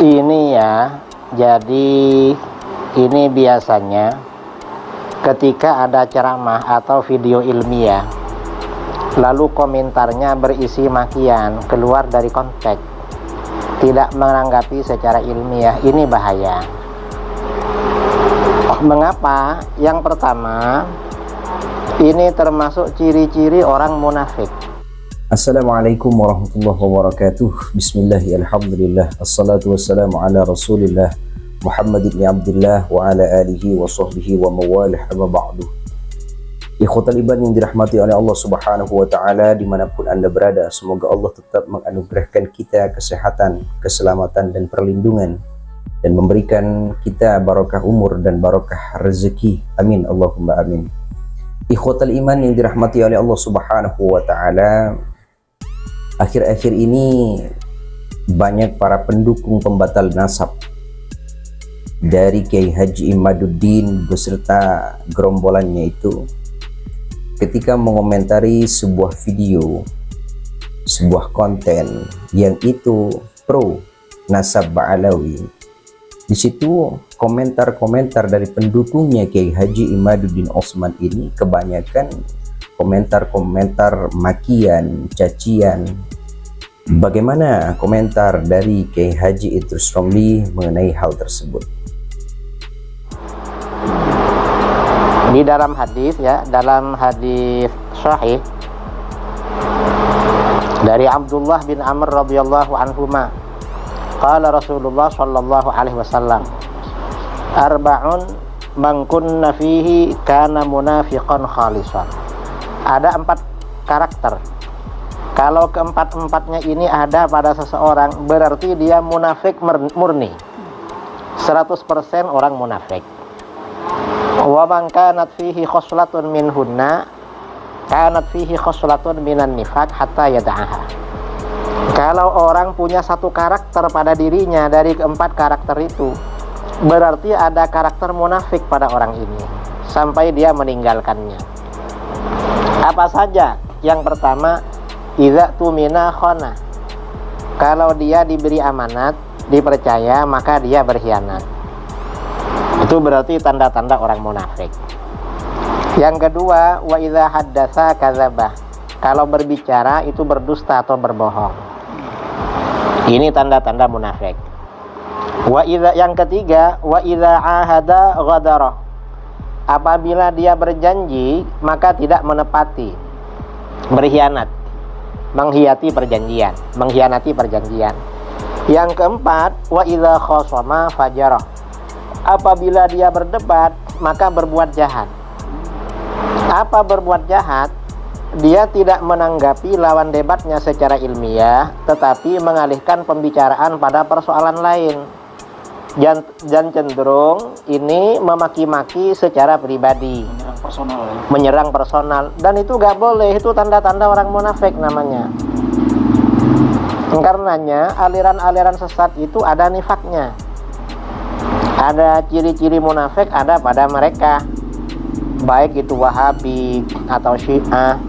Ini ya, jadi ini biasanya ketika ada ceramah atau video ilmiah, lalu komentarnya berisi makian, keluar dari konteks, tidak menanggapi secara ilmiah, ini bahaya. Mengapa? Yang pertama, ini termasuk ciri-ciri orang munafik. Assalamualaikum warahmatullahi wabarakatuh. Bismillah, alhamdulillah, assalatu wassalamu ala rasulillah Muhammad ibn Abdullah wa ala alihi wa sahbihi wa mawalah, amma ba'du. Ikhwatal iman yang dirahmati oleh Allah subhanahu wa ta'ala, dimanapun anda berada, semoga Allah tetap menganugerahkan kita kesehatan, keselamatan dan perlindungan, dan memberikan kita barokah umur dan barokah rezeki. Amin Allahumma amin. Ikhwatal iman yang dirahmati oleh Allah subhanahu wa ta'ala, akhir-akhir ini banyak para pendukung pembatal nasab dari Kiai Haji Imaduddin beserta gerombolannya itu ketika mengomentari sebuah video, sebuah konten yang itu pro nasab Ba'alawi. Di situ komentar-komentar dari pendukungnya Kiai Haji Imaduddin Osman ini kebanyakan komentar-komentar makian, cacian. Bagaimana komentar dari Kiai Haji Idrus Romli mengenai hal tersebut? Di dalam hadis ya, dalam hadis sahih dari Abdullah bin Amr radhiyallahu anhuma, qala Rasulullah sallallahu alaihi wasallam, arba'un man kunna fihi kana munafiqan khalisan. Ada 4 karakter. Kalau keempat-empatnya ini ada pada seseorang, berarti dia munafik murni, 100% orang munafik. Wa man kanat fihi khoslatun minhunna kanat fihi khoslatun minan nifaq hatta yada'aha. Kalau orang punya satu karakter pada dirinya dari keempat karakter itu, berarti ada karakter munafik pada orang ini sampai dia meninggalkannya. Apa saja? Yang pertama, idza tumina khana. Kalau dia diberi amanat, dipercaya, maka dia berkhianat. Itu berarti tanda-tanda orang munafik. Yang kedua, wa idza haddatsa kadzaba. Kalau berbicara itu berdusta atau berbohong. Ini tanda-tanda munafik. Yang ketiga, wa idza ahada ghadara. Apabila dia berjanji, maka tidak menepati, berkhianat, mengkhianati perjanjian. Yang keempat, wa idza khasama fajara. Apabila dia berdebat, maka berbuat jahat. Apa berbuat jahat? Dia tidak menanggapi lawan debatnya secara ilmiah, tetapi mengalihkan pembicaraan pada persoalan lain. Dan cenderung ini memaki-maki secara pribadi, menyerang personal, dan itu gak boleh. Itu tanda-tanda orang munafik namanya. Karenanya aliran-aliran sesat itu ada nifaknya, ada ciri-ciri munafik ada pada mereka, baik itu Wahabi atau Syiah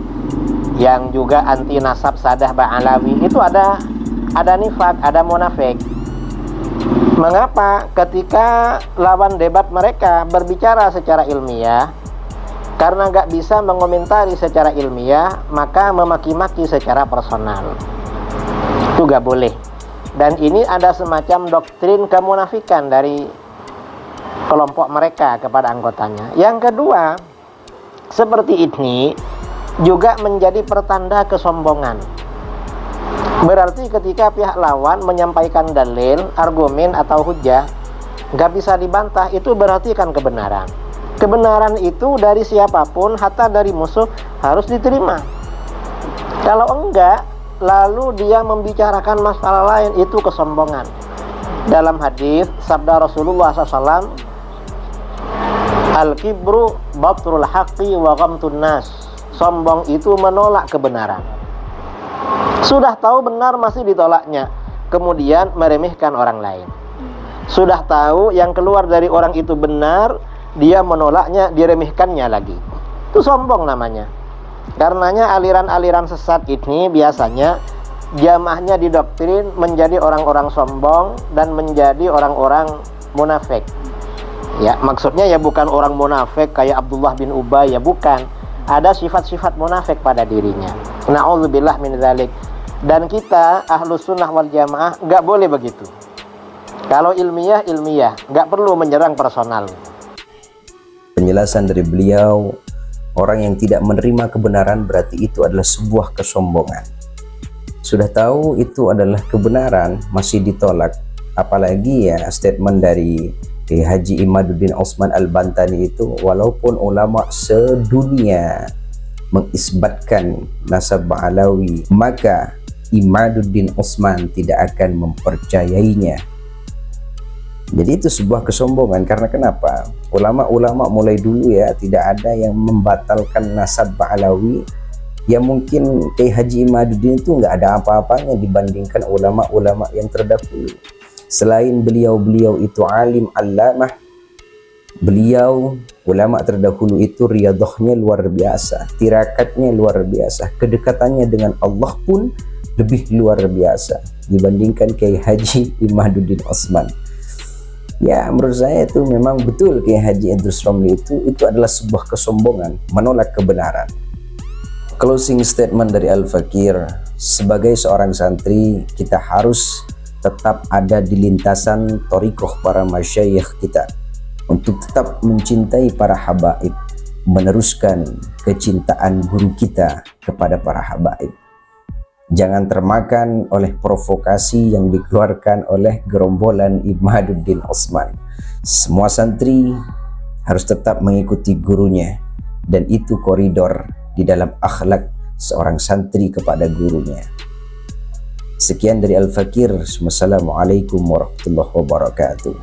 yang juga anti nasab sadah Ba'alawi, itu ada nifak, ada munafik. Mengapa? Ketika lawan debat mereka berbicara secara ilmiah, karena gak bisa mengomentari secara ilmiah, maka memaki-maki secara personal. Itu gak boleh. Dan ini ada semacam doktrin kemunafikan dari kelompok mereka kepada anggotanya. Yang kedua, seperti ini juga menjadi pertanda kesombongan. Berarti ketika pihak lawan menyampaikan dalil, argumen atau hujah, gak bisa dibantah, itu berarti kan kebenaran. Kebenaran itu dari siapapun, hatta dari musuh, harus diterima. Kalau enggak, lalu dia membicarakan masalah lain, itu kesombongan. Dalam hadis sabda Rasulullah SAW, al-kibru batrul haqqi wa ghamtun nas. Sombong itu menolak kebenaran. Sudah tahu benar masih ditolaknya, kemudian meremehkan orang lain. Sudah tahu yang keluar dari orang itu benar, dia menolaknya, diremehkannya lagi. Itu sombong namanya. Karenanya aliran-aliran sesat ini biasanya jamaahnya didoktrin menjadi orang-orang sombong dan menjadi orang-orang munafik. Ya, maksudnya ya bukan orang munafik kayak Abdullah bin Ubay, ya bukan. Ada sifat-sifat munafik pada dirinya. Na'udzubillah min dzalik. Dan kita ahlus sunnah wal jamaah nggak boleh begitu. Kalau ilmiah, nggak perlu menyerang personal. Penjelasan dari beliau, orang yang tidak menerima kebenaran berarti itu adalah sebuah kesombongan. Sudah tahu itu adalah kebenaran, masih ditolak. Apalagi ya statement dari Haji Imaduddin Osman Al-Bantani itu, walaupun ulama sedunia mengisbatkan nasab Alawi, maka Imaduddin Osman tidak akan mempercayainya. Jadi itu sebuah kesombongan. Karena kenapa? Ulama-ulama mulai dulu ya tidak ada yang membatalkan nasab Alawi. Ya mungkin Haji Imaduddin itu nggak ada apa-apanya dibandingkan ulama-ulama yang terdahulu. Selain beliau itu alim allamah, beliau ulama terdahulu itu riyadhahnya luar biasa, tirakatnya luar biasa, kedekatannya dengan Allah pun lebih luar biasa dibandingkan Kiai Haji Imaduddin Osman. Ya menurut saya itu memang betul Kiai Haji Idrus Romli itu adalah sebuah kesombongan, menolak kebenaran. Closing statement dari Al-Fakir, sebagai seorang santri kita harus tetap ada di lintasan thariqah para masyayikh kita untuk tetap mencintai para habaib, meneruskan kecintaan guru kita kepada para habaib. Jangan termakan oleh provokasi yang dikeluarkan oleh gerombolan Imaduddin Osman. Semua santri harus tetap mengikuti gurunya, dan itu koridor di dalam akhlak seorang santri kepada gurunya. Sekian dari Al-Fakir. Wassalamualaikum warahmatullahi wabarakatuh.